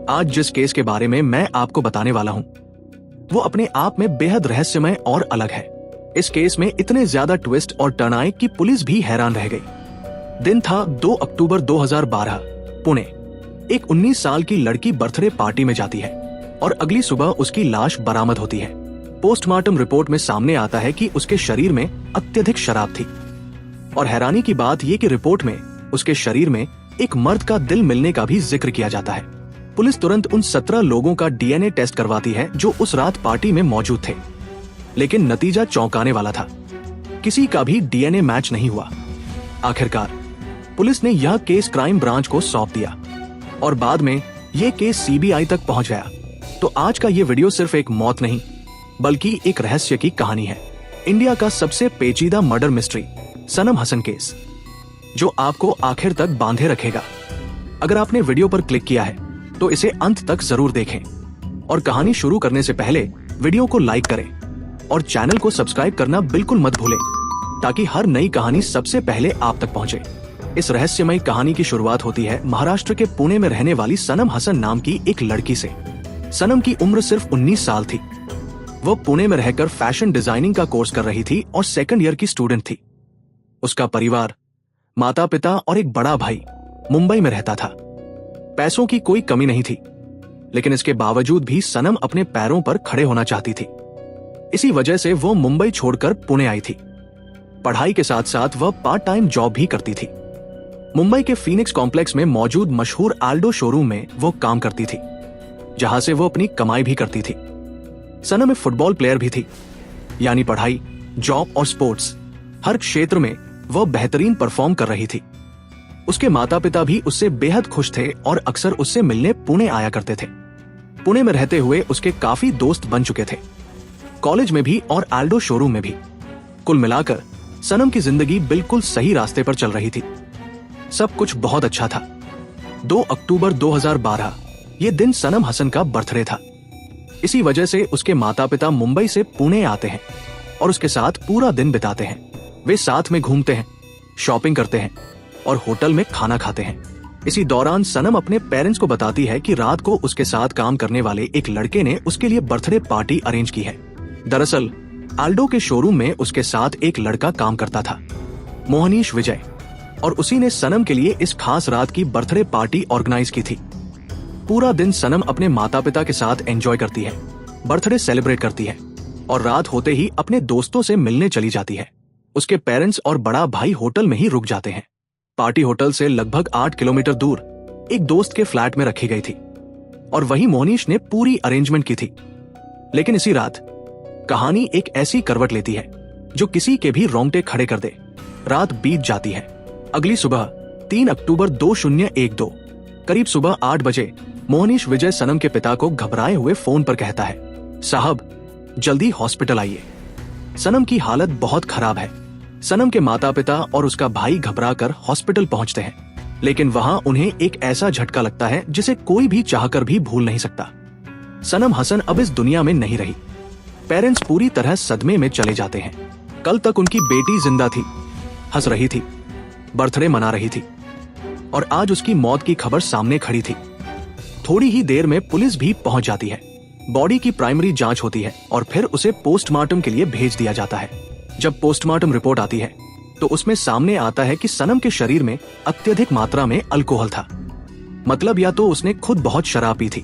आज जिस केस के बारे में मैं आपको बताने वाला हूं, वो अपने आप में बेहद रहस्यमय और अलग है। इस केस में इतने ज्यादा ट्विस्ट और टर्न आए कि पुलिस भी हैरान रह गई। दिन था 2 अक्टूबर 2012। पुणे। एक 19 साल की लड़की बर्थडे पार्टी में जाती है और अगली सुबह उसकी लाश बरामद होती है। पोस्टमार्टम रिपोर्ट में सामने आता है कि उसके शरीर में अत्यधिक शराब थी और हैरानी की बात यह कि रिपोर्ट में उसके शरीर में एक मर्द का दिल मिलने का भी जिक्र किया जाता है। पुलिस तुरंत उन 17 लोगों का डीएनए टेस्ट करवाती है जो उस रात पार्टी में मौजूद थे, लेकिन नतीजा चौंकाने वाला था। किसी का भी डीएनए मैच नहीं हुआ। आखिरकार पुलिस ने यह केस क्राइम ब्रांच को सौंप दिया और बाद में यह केस सीबीआई तक पहुंच गया। तो आज का ये वीडियो सिर्फ एक मौत नहीं बल्कि एक रहस्य की कहानी है। इंडिया का सबसे पेचीदा मर्डर मिस्ट्री, सनम हसन केस, जो आपको आखिर तक बांधे रखेगा। अगर आपने वीडियो पर क्लिक किया है तो इसे अंत तक जरूर देखें और कहानी शुरू करने से पहले वीडियो को लाइक करें और चैनल को सब्सक्राइब करना बिल्कुल मत भूलें ताकि हर नई कहानी सबसे पहले आप तक पहुंचे। इस रहस्यमयी कहानी की शुरुआत होती है महाराष्ट्र के पुणे में रहने वाली सनम हसन नाम की एक लड़की से। सनम की उम्र सिर्फ 19 साल थी। वो पुणे में रहकर फैशन डिजाइनिंग का कोर्स कर रही थी और सेकंड ईयर की स्टूडेंट थी। उसका परिवार, माता पिता और एक बड़ा भाई मुंबई में रहता था। पैसों की कोई कमी नहीं थी, लेकिन इसके बावजूद भी सनम अपने पैरों पर खड़े होना चाहती थी। इसी वजह से वो मुंबई छोड़कर पुणे आई थी। पढ़ाई के साथ साथ वह पार्ट टाइम जॉब भी करती थी। मुंबई के फीनिक्स कॉम्प्लेक्स में मौजूद मशहूर आल्डो शोरूम में वो काम करती थी, जहां से वो अपनी कमाई भी करती थी। सनम एक फुटबॉल प्लेयर भी थी, यानी पढ़ाई, जॉब और स्पोर्ट्स हर क्षेत्र में वह बेहतरीन परफॉर्म कर रही थी। उसके माता पिता भी उससे बेहद खुश थे और अक्सर उससे मिलने पुणे आया करते थे। पुणे में रहते हुए उसके काफी दोस्त बन चुके थे, कॉलेज में भी और आल्डो शोरूम में भी। कुल मिलाकर सनम की जिंदगी बिल्कुल सही रास्ते पर चल रही थी। सब कुछ बहुत अच्छा था। 2 अक्टूबर 2012 ये दिन सनम हसन का बर्थडे था। इसी वजह से उसके माता पिता मुंबई से पुणे आते हैं और उसके साथ पूरा दिन बिताते हैं। वे साथ में घूमते हैं, शॉपिंग करते हैं और होटल में खाना खाते हैं। इसी दौरान सनम अपने पेरेंट्स को बताती है कि रात को उसके साथ काम करने वाले एक लड़के ने उसके लिए बर्थडे पार्टी अरेंज की है। दरअसल आल्डो के शोरूम में उसके साथ एक लड़का काम करता था, मोहनीश विजय, और उसी ने सनम के लिए इस खास रात की बर्थडे पार्टी ऑर्गेनाइज की थी। पूरा दिन सनम अपने माता पिता के साथ एंजॉय करती है, बर्थडे सेलिब्रेट करती है और रात होते ही अपने दोस्तों से मिलने चली जाती है। उसके पेरेंट्स और बड़ा भाई होटल में ही रुक जाते हैं। पार्टी होटल से लगभग 8 किलोमीटर दूर एक दोस्त के फ्लैट में रखी गई थी और वहीं मोहनीश ने पूरी अरेंजमेंट की थी। लेकिन इसी रात कहानी एक ऐसी करवट लेती है जो किसी के भी रोंगटे खड़े कर दे। रात बीत जाती है। अगली सुबह 3 अक्टूबर 2012 करीब सुबह 8 बजे मोहनीश विजय सनम के पिता को घबराए हुए फोन पर कहता है, साहब जल्दी हॉस्पिटल आइए, सनम की हालत बहुत खराब है। सनम के माता पिता और उसका भाई घबराकर हॉस्पिटल पहुंचते हैं, लेकिन वहां उन्हें एक ऐसा झटका लगता है जिसे कोई भी चाहकर भी भूल नहीं सकता। सनम हसन अब इस दुनिया में नहीं रही। पेरेंट्स पूरी तरह सदमे में चले जाते हैं। कल तक उनकी बेटी जिंदा थी, हंस रही थी, बर्थडे मना रही थी और आज उसकी मौत की खबर सामने खड़ी थी। थोड़ी ही देर में पुलिस भी पहुंच जाती है। बॉडी की प्राइमरी जांच होती है और फिर उसे पोस्टमार्टम के लिए भेज दिया जाता है। जब पोस्टमार्टम रिपोर्ट आती है तो उसमें सामने आता है कि सनम के शरीर में अत्यधिक मात्रा में अल्कोहल था। मतलब या तो उसने खुद बहुत शराब पी थी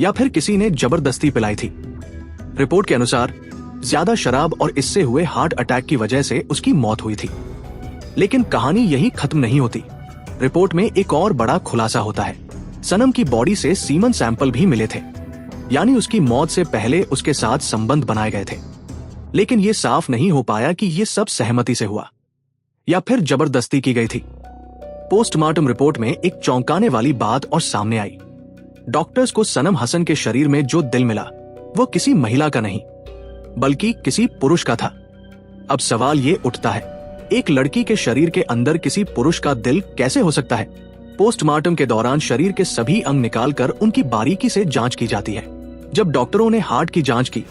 या फिर किसी ने जबरदस्ती पिलाई थी। रिपोर्ट के अनुसार ज्यादा शराब और इससे हुए हार्ट अटैक की वजह से उसकी मौत हुई थी। लेकिन कहानी यही खत्म नहीं होती। रिपोर्ट में एक और बड़ा खुलासा होता है। सनम की बॉडी से सीमन सैंपल भी मिले थे, यानी उसकी मौत से पहले उसके साथ संबंध बनाए गए थे। लेकिन ये साफ नहीं हो पाया कि ये सब सहमति से हुआ या फिर जबरदस्ती की गई थी। पोस्टमार्टम रिपोर्ट में एक चौंकाने वाली बात और सामने आई। डॉक्टर्स को सनम हसन के शरीर में जो दिल मिला वो किसी महिला का नहीं बल्कि किसी पुरुष का था। अब सवाल ये उठता है, एक लड़की के शरीर के अंदर किसी पुरुष का दिल कैसे हो सकता है? पोस्टमार्टम के दौरान शरीर के सभी अंग निकालकर उनकी बारीकी से जांच की जाती है। जब डॉक्टरों ने हार्ट की जांच की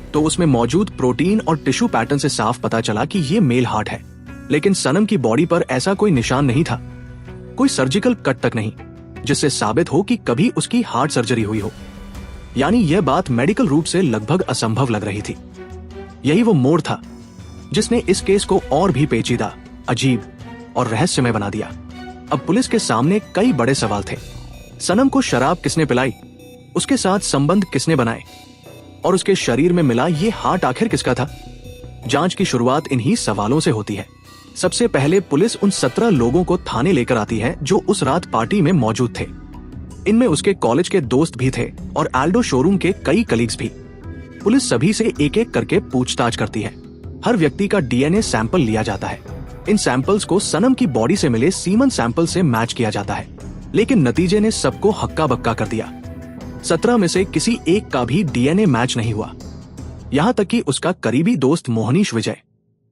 तो उसमें मौजूद प्रोटीन और टिश्यू पैटर्न से साफ पता चला कि ये मेल हार्ट है। लेकिन सनम की बॉडी पर ऐसा कोई निशान नहीं था, कोई सर्जिकल कट तक नहीं, जिससे साबित हो कि कभी उसकी हार्ट सर्जरी हुई हो। यानी यह बात मेडिकल रूप से लगभग असंभव लग रही थी। यही वो मोड़ था जिसने इस केस को और भी पेचीदा, अजीब और रहस्यमय बना दिया। अब पुलिस के सामने कई बड़े सवाल थे। सनम को शराब किसने पिलाई, उसके साथ संबंध किसने बनाए, और उसके शरीर में मिला ये हार्ट आखिर किसका था। जांच की शुरुआत इन्हीं सवालों से होती है। सबसे पहले पुलिस उन 17 लोगों को थाने लेकर आती है जो उस रात पार्टी में मौजूद थे। इनमें उसके कॉलेज के दोस्त भी थे और एल्डो शोरूम के कई कलीग्स भी। पुलिस सभी से एक एक करके पूछताछ करती है। हर व्यक्ति का डीएनए सैंपल लिया जाता है। इन सैंपल्स को सनम की बॉडी से मिले सीमन सैंपल से मैच किया जाता है, लेकिन नतीजे ने सबको हक्का बक्का कर दिया। 17 में से किसी एक का भी डीएनए मैच नहीं हुआ। यहाँ तक कि उसका करीबी दोस्त मोहनीश विजय,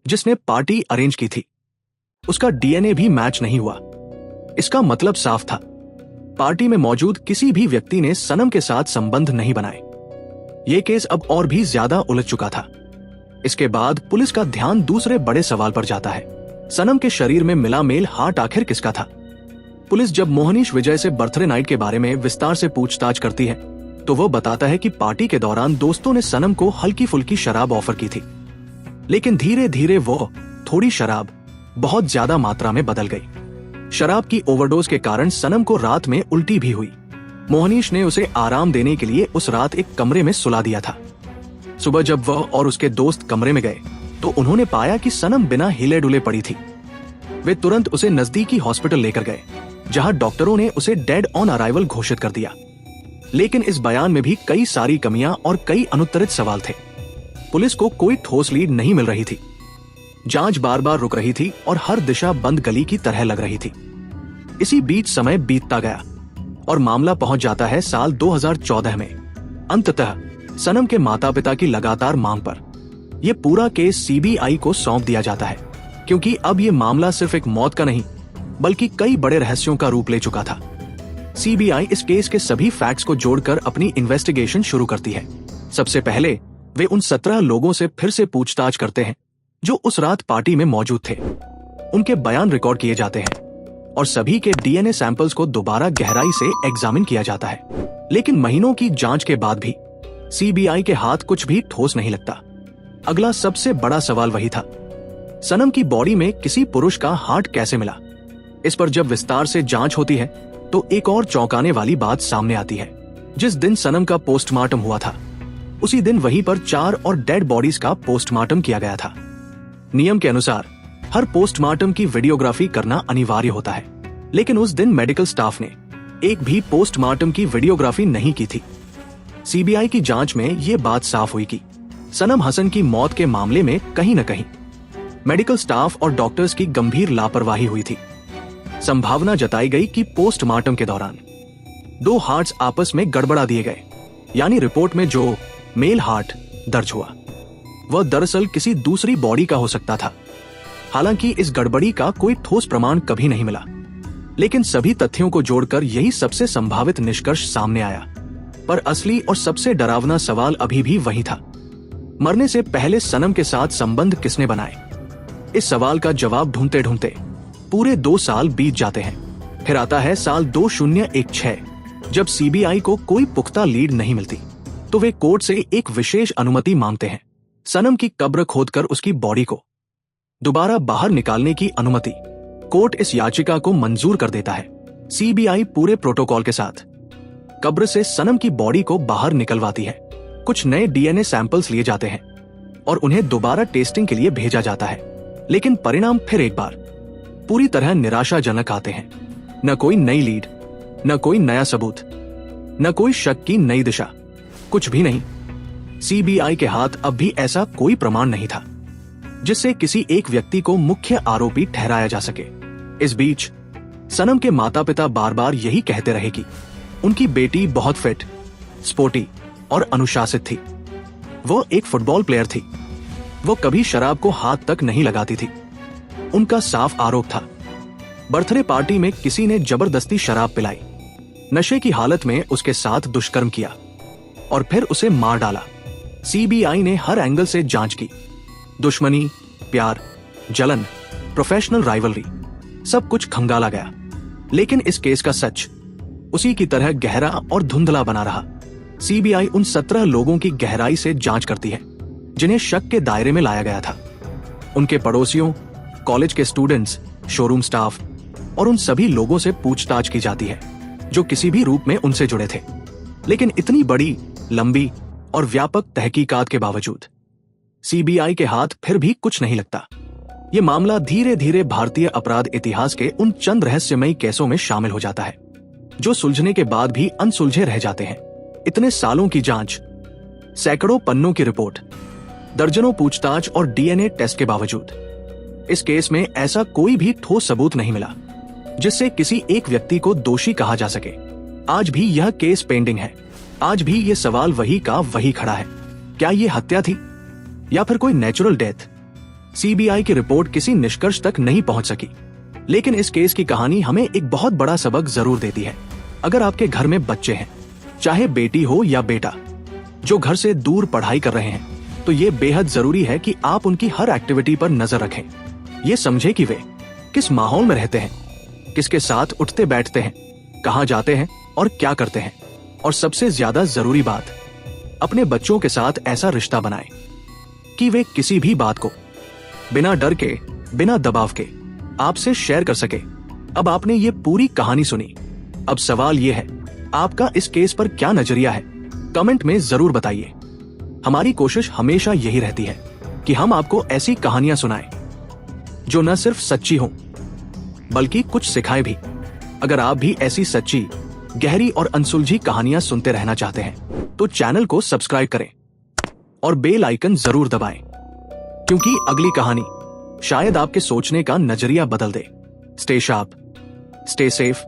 जिसने पार्टी अरेंज की थी, उसका डीएनए भी मैच नहीं हुआ। इसका मतलब साफ था, पार्टी में मौजूद किसी भी व्यक्ति ने सनम के साथ संबंध नहीं बनाए। यह केस अब और भी ज्यादा उलझ चुका था। इसके बाद पुलिस का ध्यान दूसरे बड़े सवाल पर जाता है। सनम के शरीर में मिला मेल हार्ट आखिर किसका था। पुलिस जब मोहनीश विजय से बर्थडे नाइट के बारे में विस्तार से पूछताछ करती है तो वो बताता है कि पार्टी के दौरान दोस्तों ने सनम को हल्की फुल्की शराब ऑफर की थी, लेकिन धीरे धीरे वो थोड़ी शराब बहुत ज्यादा मात्रा में बदल गई। शराब की ओवरडोज के कारण सनम को रात में उल्टी भी हुई। मोहनीश ने उसे आराम देने के लिए उस रात एक कमरे में सुला दिया था। सुबह जब वह और उसके दोस्त कमरे में गए तो उन्होंने पाया कि सनम बिना हिले डुले पड़ी थी। वे तुरंत उसे नजदीकी हॉस्पिटल लेकर गए, जहां डॉक्टरों ने उसे डेड ऑन अराइवल घोषित कर दिया। लेकिन इस बयान में भी कई सारी कमियां और कई अनुत्तरित सवाल थे। पुलिस को कोई ठोस लीड नहीं मिल रही थी। जांच बार बार रुक रही थी और हर दिशा बंद गली की तरह लग रही थी। इसी बीच समय बीतता गया और मामला पहुंच जाता है साल 2014 में। अंततः सनम के माता पिता की लगातार मांग पर यह पूरा केस सीबीआई को सौंप दिया जाता है, क्योंकि अब यह मामला सिर्फ एक मौत का नहीं बल्कि कई बड़े रहस्यों का रूप ले चुका था। सीबीआई इस केस के सभी फैक्ट्स को जोड़कर अपनी इन्वेस्टिगेशन शुरू करती है। सबसे पहले वे उन 17 लोगों से फिर से पूछताछ करते हैं जो उस रात पार्टी में मौजूद थे। उनके बयान रिकॉर्ड किए जाते हैं और सभी के डीएनए सैंपल्स को दोबारा गहराई से एग्जामिन किया जाता है। लेकिन महीनों की जांच के बाद भी सीबीआई के हाथ कुछ भी ठोस नहीं लगता। अगला सबसे बड़ा सवाल वही था, सनम की बॉडी में किसी पुरुष का हार्ट कैसे मिला। इस पर जब विस्तार से जांच होती है तो एक और चौंकाने वाली बात सामने आती है। जिस दिन सनम का पोस्टमार्टम हुआ था उसी दिन वहीं पर 4 और डेड बॉडीज का पोस्टमार्टम किया गया था। नियम के अनुसार हर पोस्टमार्टम की वीडियोग्राफी करना अनिवार्य होता है, लेकिन उस दिन मेडिकल स्टाफ ने एक भी पोस्टमार्टम की वीडियोग्राफी नहीं की थी। सीबीआई की जांच में ये बात साफ हुई कि सनम हसन की मौत के मामले में कहीं न कहीं मेडिकल स्टाफ और डॉक्टर्स की गंभीर लापरवाही हुई थी। संभावना जताई गई कि पोस्टमार्टम के दौरान 2 हार्ट्स आपस में गड़बड़ा दिए गए, यानी रिपोर्ट में जो मेल हार्ट दर्ज हुआ वह दरअसल किसी दूसरी बॉडी का हो सकता था। हालांकि इस गड़बड़ी का कोई ठोस प्रमाण कभी नहीं मिला, लेकिन सभी तथ्यों को जोड़कर यही सबसे संभावित निष्कर्ष सामने आया। पर असली और सबसे डरावना सवाल अभी भी वही था, मरने से पहले सनम के साथ संबंध किसने बनाए। इस सवाल का जवाब ढूंढते ढूंढते पूरे 2 साल बीत जाते हैं। फिर आता है साल 2016। जब सीबीआई को कोई पुख्ता लीड नहीं मिलती तो वे कोर्ट से एक विशेष अनुमति मांगते हैं, सनम की कब्र खोदकर उसकी बॉडी को दोबारा बाहर निकालने की अनुमति। कोर्ट इस याचिका को मंजूर कर देता है। सीबीआई पूरे प्रोटोकॉल के साथ कब्र से सनम की बॉडी को बाहर निकलवाती है। कुछ नए डीएनए सैंपल्स लिए जाते हैं और उन्हें दोबारा टेस्टिंग के लिए भेजा जाता है, लेकिन परिणाम फिर एक बार पूरी तरह निराशाजनक आते हैं। न कोई नई लीड, न कोई नया सबूत, न कोई शक की नई दिशा, कुछ भी नहीं। सीबीआई के हाथ अब भी ऐसा कोई प्रमाण नहीं था जिससे किसी एक व्यक्ति को मुख्य आरोपी ठहराया जा सके। इस बीच सनम के माता पिता बार बार यही कहते रहे कि उनकी बेटी बहुत फिट, स्पोर्टी और अनुशासित थी। वो एक फुटबॉल प्लेयर थी। वो कभी शराब को हाथ तक नहीं लगाती थी। उनका साफ आरोप था, बर्थडे पार्टी में किसी ने जबरदस्ती शराब पिलाई, नशे की हालत में उसके साथ दुष्कर्म किया और फिर उसे मार डाला। सीबीआई ने हर एंगल से जांच की, दुश्मनी, प्यार, जलन, प्रोफेशनल राइवलरी, सब कुछ खंगाला गया। लेकिन इस केस का सच उसी की तरह गहरा और धुंधला बना रहा। सीबीआई उन 17 लोगों की गहराई से जांच करती है जिन्हें शक के दायरे में लाया गया था। उनके पड़ोसियों, कॉलेज के स्टूडेंट्स, शोरूम स्टाफ और उन सभी लोगों से पूछताछ की जाती है जो किसी भी रूप में उनसे जुड़े थे। लेकिन इतनी बड़ी, लंबी और व्यापक तहकीकात के बावजूद सीबीआई के हाथ फिर भी कुछ नहीं लगता। ये मामला धीरे धीरे भारतीय अपराध इतिहास के उन चंद रहस्यमयी केसों में शामिल हो जाता है जो सुलझने के बाद भी अनसुलझे रह जाते हैं। इतने सालों की जांच, सैकड़ों पन्नों की रिपोर्ट, दर्जनों पूछताछ और डीएनए टेस्ट के बावजूद इस केस में ऐसा कोई भी ठोस सबूत नहीं मिला जिससे किसी एक व्यक्ति को दोषी कहा जा सके। आज भी यह केस पेंडिंग है। आज भी ये सवाल वही का वही खड़ा है। क्या ये हत्या थी या फिर कोई नेचुरल डेथ? सीबीआई की रिपोर्ट किसी निष्कर्ष तक नहीं पहुंच सकी, लेकिन इस केस की कहानी हमें एक बहुत बड़ा सबक जरूर देती है। अगर आपके घर में बच्चे हैं, चाहे बेटी हो या बेटा, जो घर से दूर पढ़ाई कर रहे हैं, तो ये बेहद जरूरी है कि आप उनकी हर एक्टिविटी पर नजर रखें। ये समझे कि वे किस माहौल में रहते हैं, किसके साथ उठते बैठते हैं, कहां जाते हैं और क्या करते हैं। और सबसे ज्यादा जरूरी बात, अपने बच्चों के साथ ऐसा रिश्ता बनाएं कि वे किसी भी बात को बिना डर के, बिना दबाव के आपसे शेयर कर सके। अब आपने ये पूरी कहानी सुनी। अब सवाल ये है, आपका इस केस पर क्या नजरिया है? कमेंट में जरूर बताइए। हमारी कोशिश हमेशा यही रहती है कि हम आपको ऐसी कहानियां सुनाएं जो न सिर्फ सच्ची हों बल्कि कुछ सिखाए भी। अगर आप भी ऐसी सच्ची, गहरी और अनसुलझी कहानियां सुनते रहना चाहते हैं तो चैनल को सब्सक्राइब करें और बेल आइकन जरूर दबाएं, क्योंकि अगली कहानी शायद आपके सोचने का नजरिया बदल दे। Stay sharp, stay safe